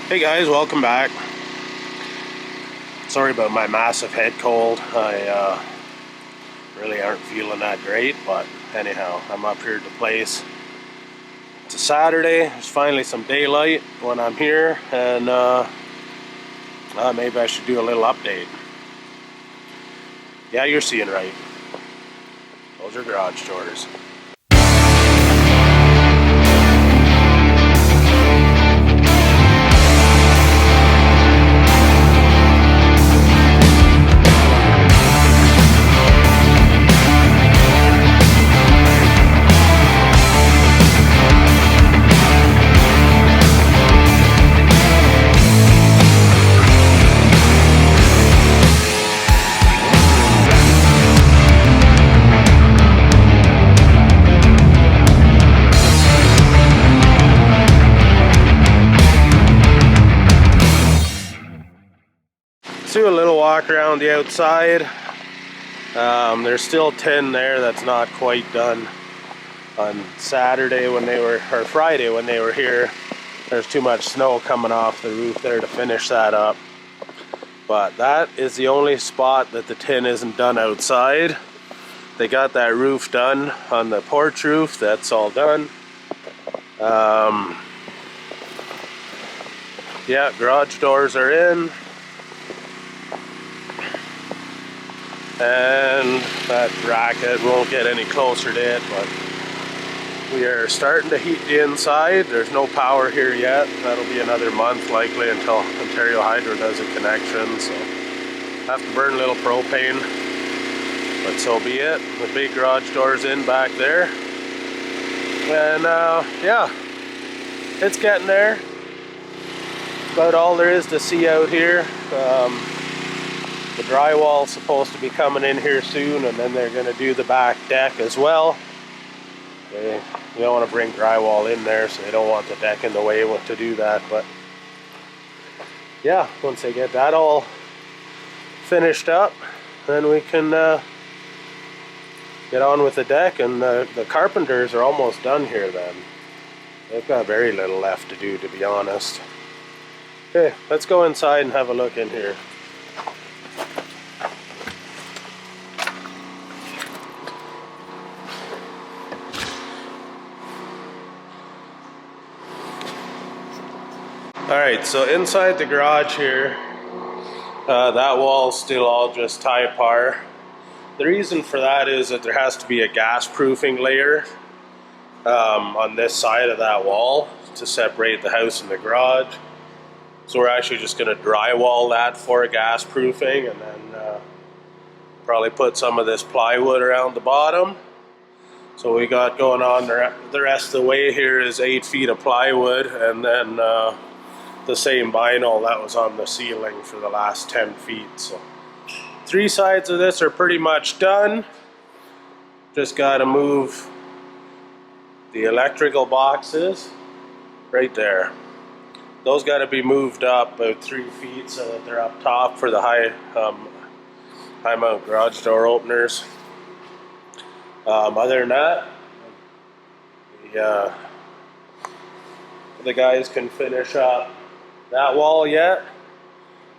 Hey guys, welcome back. Sorry about my massive head cold. I really aren't feeling that great, but anyhow, I'm up here at the place. It's a Saturday. There's finally some daylight when I'm here, and maybe I should do a little update. Yeah, you're seeing right. Those are garage doors. Let's do a little walk around the outside. There's still tin there that's not quite done. On Saturday when they were, or Friday when they were here, there's too much snow coming off the roof there to finish that up. But that is the only spot that the tin isn't done outside. They got that roof done on the porch roof. That's all done. Yeah, garage doors are in. And that bracket won't get any closer to it, but we are starting to heat the inside. There's no power here yet. That'll be another month likely until Ontario Hydro does a connection, so have to burn a little propane, but so be it. The big garage door's in back there, and yeah, it's getting there. About all there is to see out here. The drywall's supposed to be coming in here soon, and then they're going to do the back deck as well. They don't want to bring drywall in there, so they don't want the deck in the way to do that. But yeah, once they get that all finished up, then we can get on with the deck. And the carpenters are almost done here then. They've got very little left to do, to be honest. Okay, let's go inside and have a look in here. Alright, so inside the garage here, that wall's still all just Typar. The reason for that is that there has to be a gas proofing layer on this side of that wall to separate the house and the garage. So we're actually just going to drywall that for gas proofing, and then probably put some of this plywood around the bottom. So what we got going on the rest of the way here is 8 feet of plywood, and then the same vinyl that was on the ceiling for the last 10 feet. So 3 sides of this are pretty much done. Just got to move the electrical boxes right there. Those got to be moved up about 3 feet so that they're up top for the high mount garage door openers. Other than that, the guys can finish up that wall yet,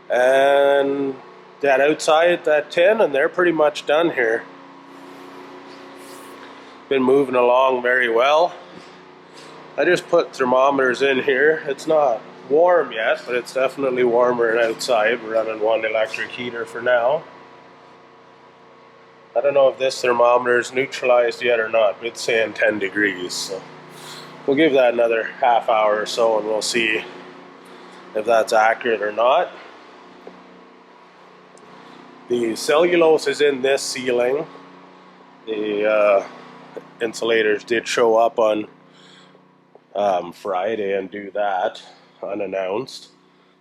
and that outside, that tin, and they're pretty much done here. Been moving along very well. I just put thermometers in here. It's not warm yet, but it's definitely warmer than outside. We're running one electric heater for now. I don't know if this thermometer is neutralized yet or not, but it's saying 10 degrees. So we'll give that another half hour or so, and we'll see if that's accurate or not. The cellulose is in this ceiling. The insulators did show up on Friday and do that unannounced,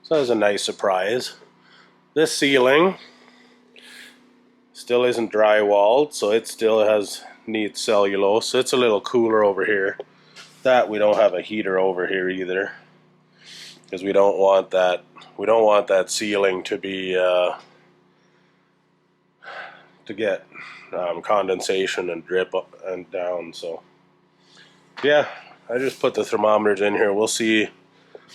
so that was a nice surprise. This ceiling still isn't drywalled, so it still needs cellulose, so it's a little cooler over here. That we don't have a heater over here either, because we don't want that ceiling to be to get condensation and drip up and down. So yeah, I just put the thermometers in here. We'll see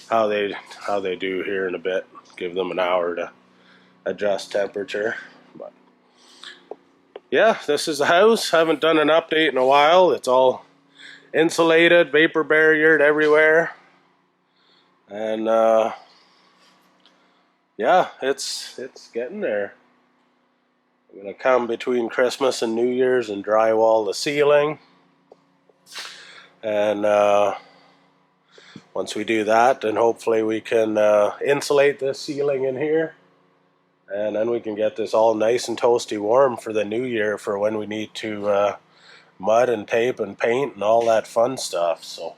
how they do here in a bit. Give them an hour to adjust temperature. But yeah, this is the house. Haven't done an update in a while. It's all insulated, vapor barriered everywhere, and yeah, it's getting there. I'm gonna come between Christmas and New Year's and drywall the ceiling, and once we do that, then hopefully we can insulate this ceiling in here, and then we can get this all nice and toasty warm for the new year, for when we need to mud and tape and paint and all that fun stuff. So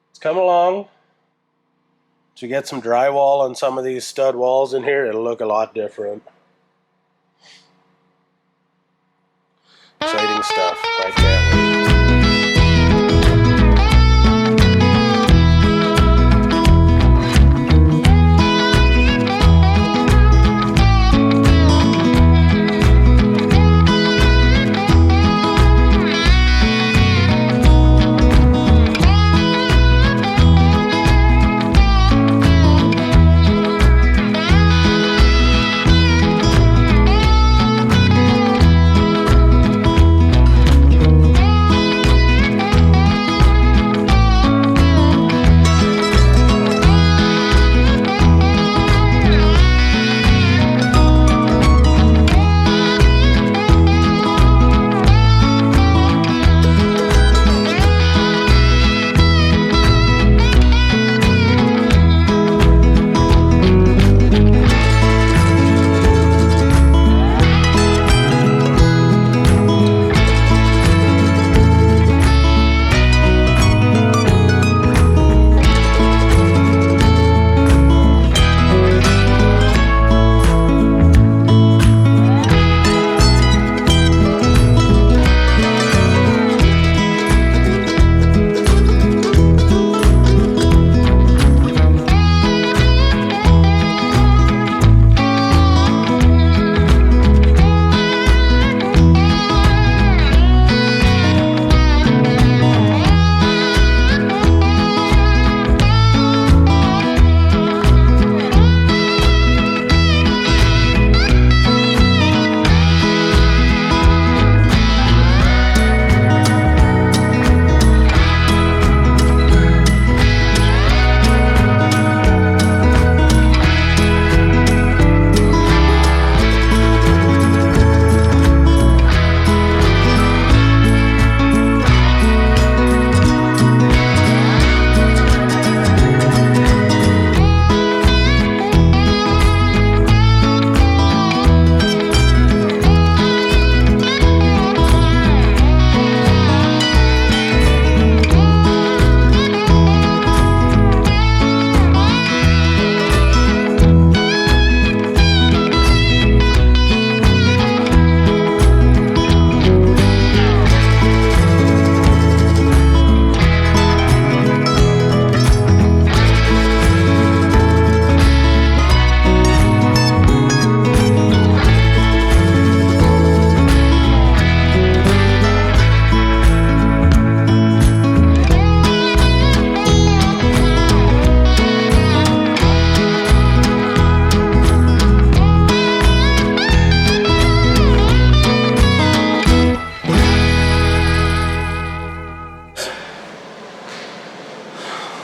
it's coming along. To get some drywall on some of these stud walls in here, it'll look a lot different. Exciting stuff. I can't wait.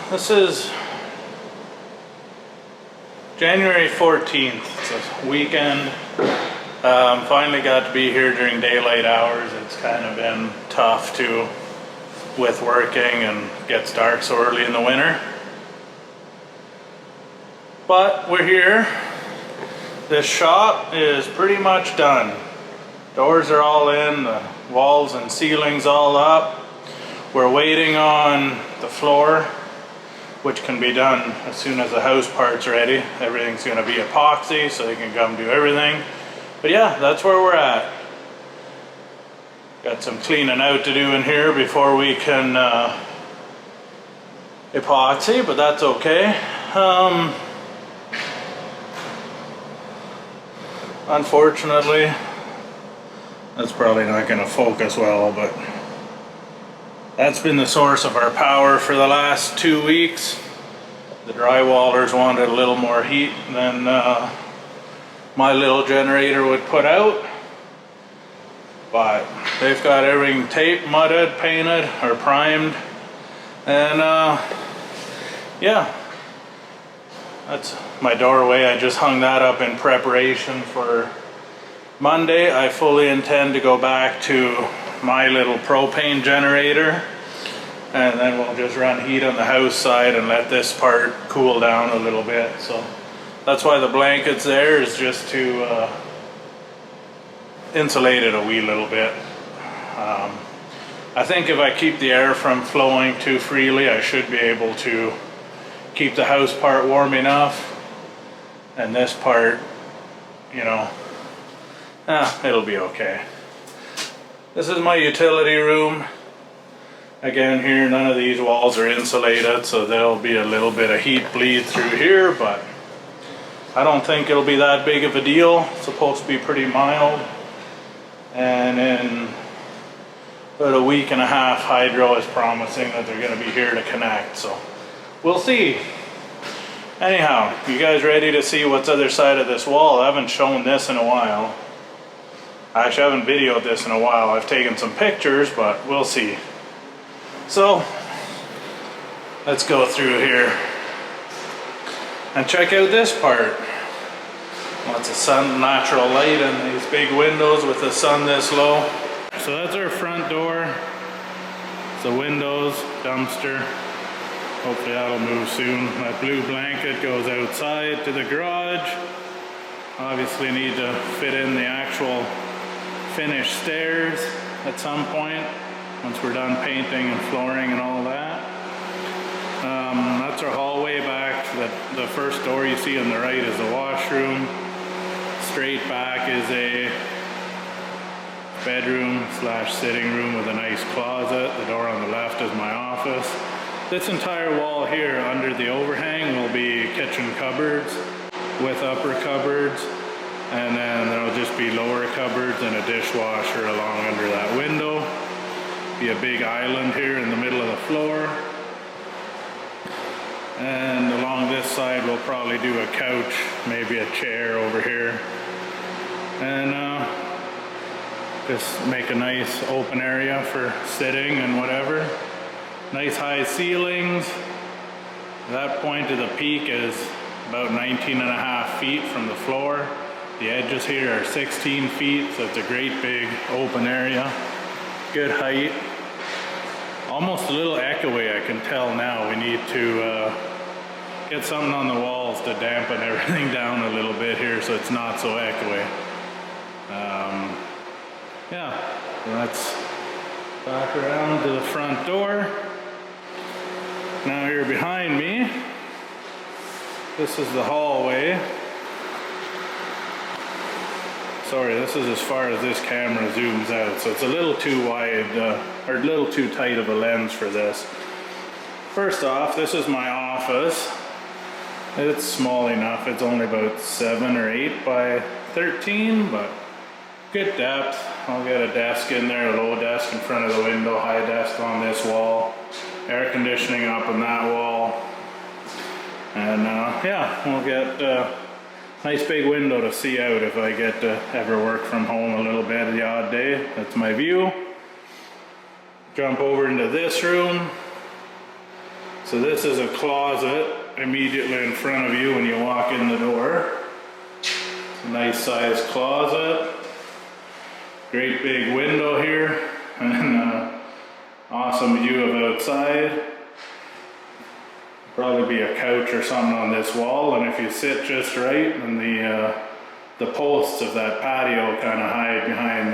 This is January 14th. It's a weekend. Finally got to be here during daylight hours. It's kind of been tough with working and gets dark so early in the winter. But we're here. This shop is pretty much done. Doors are all in, the walls and ceilings all up. We're waiting on the floor, which can be done as soon as the house part's ready. Everything's gonna be epoxy, so they can come do everything. But yeah, that's where we're at. Got some cleaning out to do in here before we can epoxy, but that's okay. Unfortunately, that's probably not gonna focus well, but that's been the source of our power for the last 2 weeks. The drywallers wanted a little more heat than my little generator would put out. But they've got everything taped, mudded, painted, or primed. And yeah, that's my doorway. I just hung that up in preparation for Monday. I fully intend to go back to my little propane generator, and then we'll just run heat on the house side and let this part cool down a little bit. So that's why the blanket's there, is just to insulate it a wee little bit. I think if I keep the air from flowing too freely, I should be able to keep the house part warm enough, and this part, you know, it'll be okay. This is my utility room. Again, here, none of these walls are insulated, so there'll be a little bit of heat bleed through here, but I don't think it'll be that big of a deal. It's supposed to be pretty mild. And in about a week and a half, Hydro is promising that they're going to be here to connect, so we'll see. Anyhow, you guys ready to see what's other side of this wall? I haven't shown this in a while. I actually haven't videoed this in a while. I've taken some pictures, but we'll see. So let's go through here and check out this part. Lots of sun, natural light in these big windows with the sun this low. So that's our front door. It's the windows, dumpster. Hopefully that'll move soon. That blue blanket goes outside to the garage. Obviously need to fit in the actual finished stairs at some point, once we're done painting and flooring and all that. That's our hallway back. The first door you see on the right is the washroom. Straight back is a bedroom / sitting room with a nice closet. The door on the left is my office. This entire wall here under the overhang will be kitchen cupboards with upper cupboards, and then there'll just be lower cupboards and a dishwasher along under that window. Be a big island here in the middle of the floor. And along this side we'll probably do a couch, maybe a chair over here. And just make a nice open area for sitting and whatever. Nice high ceilings. That point to the peak is about 19.5 feet from the floor. The edges here are 16 feet, so it's a great big open area. Good height. Almost a little echoey, I can tell now. We need to get something on the walls to dampen everything down a little bit here so it's not so echoey. Yeah, so that's back around to the front door. Now here behind me, this is the hallway. Sorry, this is as far as this camera zooms out, so it's a little too wide, or a little too tight of a lens for this. First off, this is my office. It's small enough, it's only about 7 or 8 by 13, but good depth. I'll get a desk in there, a low desk in front of the window, high desk on this wall, air conditioning up on that wall. And yeah, we'll get a nice big window to see out if I get to ever work from home a little bit the odd day. That's my view. Jump over into this room. So this is a closet immediately in front of you when you walk in the door. It's a nice sized closet. Great big window here, and awesome view of outside. Probably be a couch or something on this wall, and if you sit just right, then the posts of that patio kind of hide behind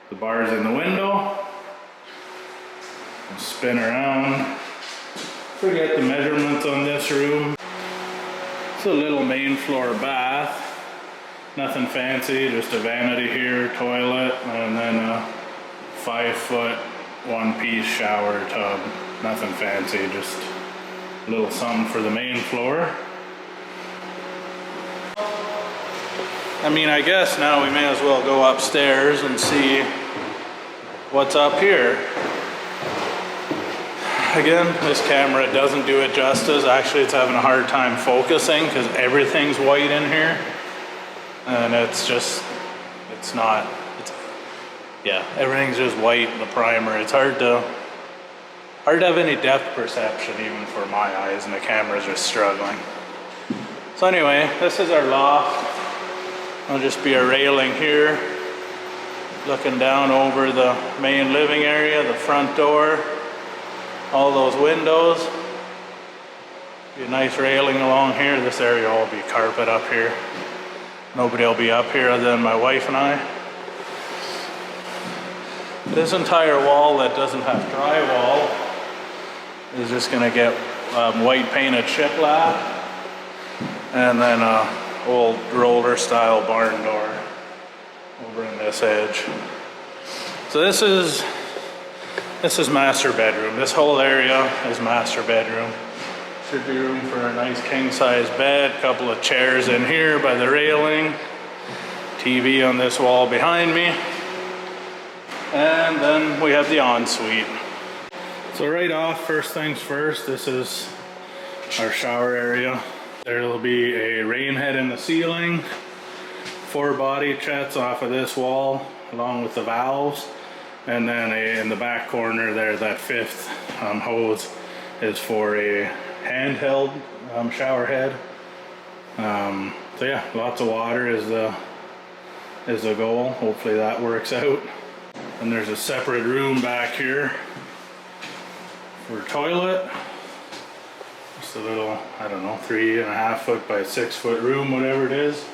the bars in the window. Spin around. Forget the measurements on this room. It's a little main floor bath. Nothing fancy, just a vanity here, toilet, and then a 5-foot one-piece shower tub. Nothing fancy, just a little something for the main floor. I mean, I guess now we may as well go upstairs and see what's up here. Again, this camera doesn't do it justice. Actually, it's having a hard time focusing because everything's white in here. And yeah, everything's just white in the primer. It's hard to have any depth perception even for my eyes, and the camera's just struggling. So anyway, this is our loft. There'll just be a railing here, looking down over the main living area, the front door, all those windows. Be a nice railing along here. This area will be carpet up here. Nobody will be up here other than my wife and I. This entire wall that doesn't have drywall is just going to get white painted shiplap, and then a old roller style barn door over in this edge. So this is master bedroom. This whole area is master bedroom. Should be room for a nice king size bed, couple of chairs in here by the railing, TV on this wall behind me, and then we have the ensuite. So right off, first things first, this is our shower area. There will be a rain head in the ceiling, 4 body jets off of this wall along with the valves, and then in the back corner there, that 5th hose is for a handheld shower head. So yeah, lots of water is the goal. Hopefully that works out. And there's a separate room back here for toilet. Just a little, I don't know, 3.5 foot by 6 foot room, whatever it is.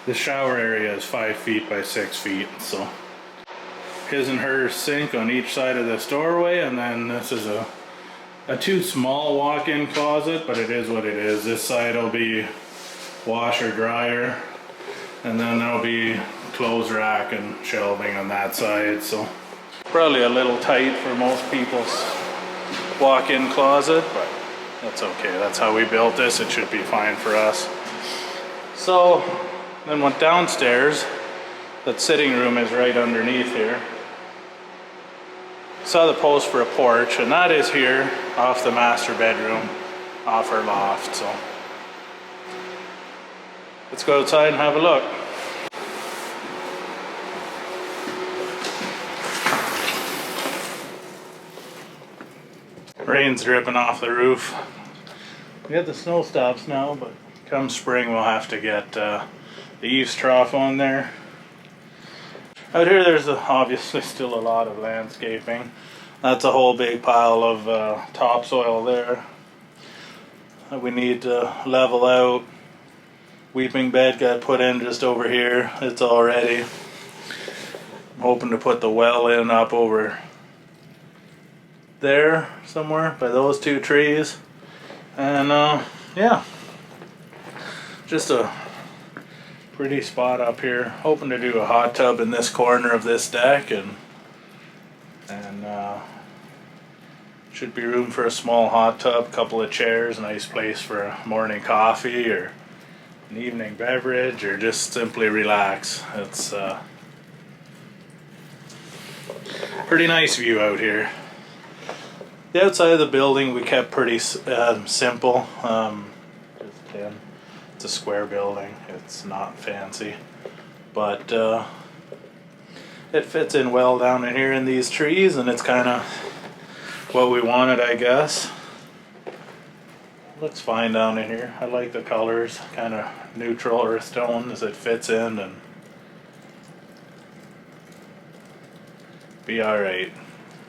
The shower area is 5 feet by 6 feet, so his and her sink on each side of this doorway, and then this is a too small walk-in closet, but it is what it is. This side will be washer dryer, and then there'll be clothes rack and shelving on that side. So probably a little tight for most people's walk-in closet, but that's okay. That's how we built this. It should be fine for us. So then went downstairs. That sitting room is right underneath here. Saw the post for a porch, and that is here off the master bedroom, off our loft. So let's go outside and have a look. Rain's dripping off the roof. We got the snow stops now, but come spring we'll have to get the eaves trough on there. Out here there's obviously still a lot of landscaping. That's a whole big pile of topsoil there that we need to level out. Weeping bed got put in just over here. It's all ready. I'm hoping to put the well in up over there somewhere by those 2 trees. And yeah, just a pretty spot up here. Hoping to do a hot tub in this corner of this deck, and should be room for a small hot tub, couple of chairs, nice place for a morning coffee or an evening beverage, or just simply relax. It's pretty nice view out here. The outside of the building we kept pretty simple. It's a square building. It's not fancy, but it fits in well down in here in these trees, and it's kind of what we wanted, I guess. Looks fine down in here. I like the colors, kind of neutral earth tone as it fits in, and be alright.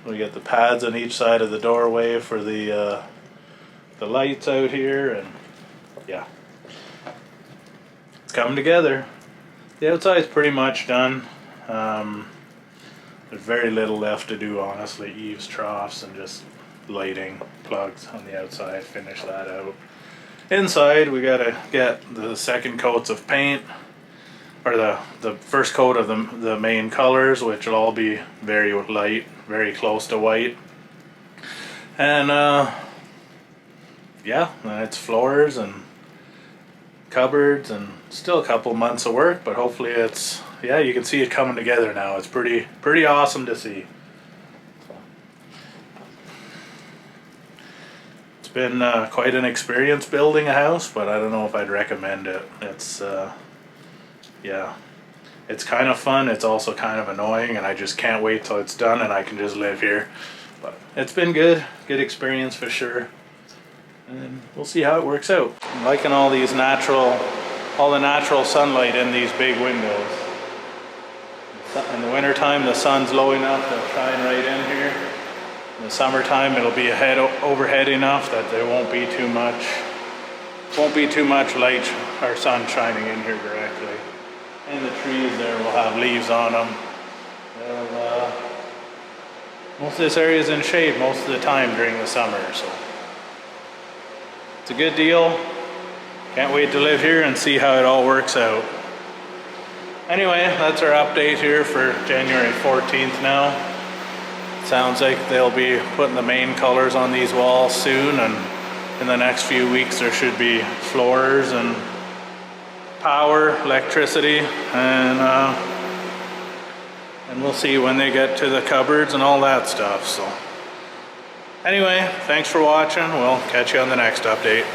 We get the pads on each side of the doorway for the lights out here, and yeah, it's coming together. The outside's pretty much done. There's very little left to do, honestly. Eaves troughs and just lighting plugs on the outside, finish that out. Inside we gotta get the second coats of paint, or the first coat of the main colors, which will all be very light, very close to white. And yeah, then it's floors and cupboards, and still a couple months of work, but hopefully it's, yeah, you can see it coming together now. It's pretty awesome to see. been quite an experience building a house, but I don't know if I'd recommend it. It's yeah, it's kind of fun. It's also kind of annoying, and I just can't wait till it's done and I can just live here. But it's been good experience for sure. And we'll see how it works out. I'm liking all the natural sunlight in these big windows. In the wintertime, the sun's low enough to shine right in here. In the summertime, it'll be overhead enough that there won't be too much light or sun shining in here directly. And the trees there will have leaves on them. Most of this area is in shade most of the time during the summer, so it's a good deal. Can't wait to live here and see how it all works out. Anyway, that's our update here for January 14th now. Sounds like they'll be putting the main colors on these walls soon, and in the next few weeks there should be floors and power, electricity, and we'll see when they get to the cupboards and all that stuff. So anyway, thanks for watching. We'll catch you on the next update.